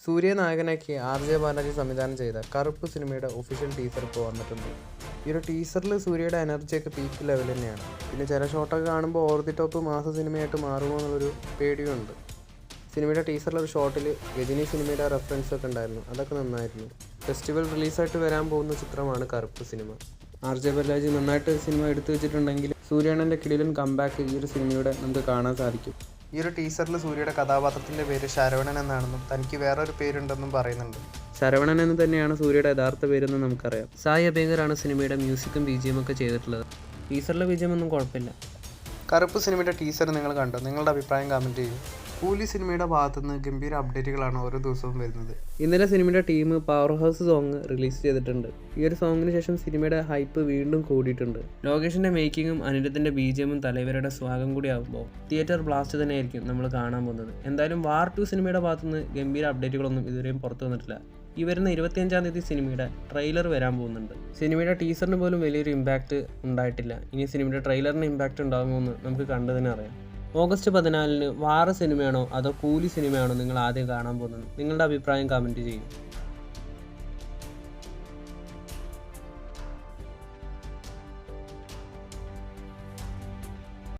സൂര്യ നായകനാക്കി RJ ബാലാജി സംവിധാനം ചെയ്ത കറുപ്പ് സിനിമയുടെ ഒഫീഷ്യൽ ടീസർ ഇപ്പോൾ വന്നിട്ടുണ്ട്. ഈ ഒരു ടീസറിൽ സൂര്യയുടെ എനർജിയൊക്കെ പീക്ക് ലെവൽ തന്നെയാണ്. പിന്നെ ചില ഷോട്ടൊക്കെ കാണുമ്പോൾ ഓവർ ദി ടോപ്പ് മാസ സിനിമയായിട്ട് മാറുമോ എന്നുള്ളൊരു പേടിയുണ്ട്. സിനിമയുടെ ടീസറിലൊരു ഷോട്ടിൽ ഗജനി സിനിമയുടെ റെഫറൻസൊക്കെ ഉണ്ടായിരുന്നു. അതൊക്കെ നന്നായിരുന്നു. ഫെസ്റ്റിവൽ റിലീസായിട്ട് വരാൻ പോകുന്ന ചിത്രമാണ് കറുപ്പ് സിനിമ. RJ ബാലാജി നന്നായിട്ട് സിനിമ എടുത്തു വെച്ചിട്ടുണ്ടെങ്കിൽ സൂര്യണ്ണൻ്റെ കിടിലൻ കംബാക്ക് ഈ ഒരു സിനിമയുടെ നമുക്ക് കാണാൻ സാധിക്കും. ഈ ഒരു ടീസറിൽ സൂര്യയുടെ കഥാപാത്രത്തിൻ്റെ പേര് ശരവണൻ എന്നാണെന്നും തനിക്ക് വേറൊരു പേരുണ്ടെന്നും പറയുന്നുണ്ട്. ശരവണൻ എന്ന് തന്നെയാണ് സൂര്യയുടെ യഥാർത്ഥ പേരെന്ന് നമുക്കറിയാം. സായി അബേങ്കറാണ് സിനിമയുടെ മ്യൂസിക്കും BGM ഒക്കെ ചെയ്തിട്ടുള്ളത്. ടീസറിലെ BGM ഒന്നും കുഴപ്പമില്ല. കറുപ്പ് സിനിമയുടെ ടീസർ നിങ്ങൾ കണ്ടോ? നിങ്ങളുടെ അഭിപ്രായം കമൻറ്റ് ചെയ്യും. കൂലി സിനിമയുടെ ഭാഗത്തുനിന്ന് ഗംഭീര അപ്ഡേറ്റുകളാണ് ഓരോ ദിവസവും വരുന്നത്. ഇന്നലെ സിനിമയുടെ team power house song release ചെയ്തിട്ടുണ്ട്. ഈ ഒരു സോങ്ങിന് ശേഷം സിനിമയുടെ ഹൈപ്പ് വീണ്ടും കൂടിയിട്ടുണ്ട്. ലോകേഷിൻ്റെ മേക്കിങ്ങും അനിരുദ്ധിൻ്റെ BGMഉം തലവരുടെ സ്വാഗം കൂടി ആകുമ്പോൾ തിയേറ്റർ ബ്ലാസ്റ്റ് തന്നെയായിരിക്കും നമ്മൾ കാണാൻ പോകുന്നത്. എന്തായാലും വാർ 2 സിനിമയുടെ ഭാഗത്തുനിന്ന് ഗംഭീര അപ്ഡേറ്റുകളൊന്നും ഇതുവരെയും പുറത്തു വന്നിട്ടില്ല. ഈ വരുന്ന 25-ാം തീയതി സിനിമയുടെ ട്രെയിലർ വരാൻ പോകുന്നുണ്ട്. സിനിമയുടെ ടീസറിന് പോലും വലിയൊരു ഇമ്പാക്റ്റ് ഉണ്ടായിട്ടില്ല. ഇനി സിനിമയുടെ ട്രെയിലറിന് ഇമ്പാക്റ്റ് ഉണ്ടാകുമോ എന്ന് നമുക്ക് കണ്ടു തന്നെ അറിയാം. ഓഗസ്റ്റ് 14-ന് വാർ സിനിമയാണോ അതോ കൂലി സിനിമയാണോ നിങ്ങൾ ആദ്യം കാണാൻ പോകുന്നത്? നിങ്ങളുടെ അഭിപ്രായം കമൻറ്റ് ചെയ്യും.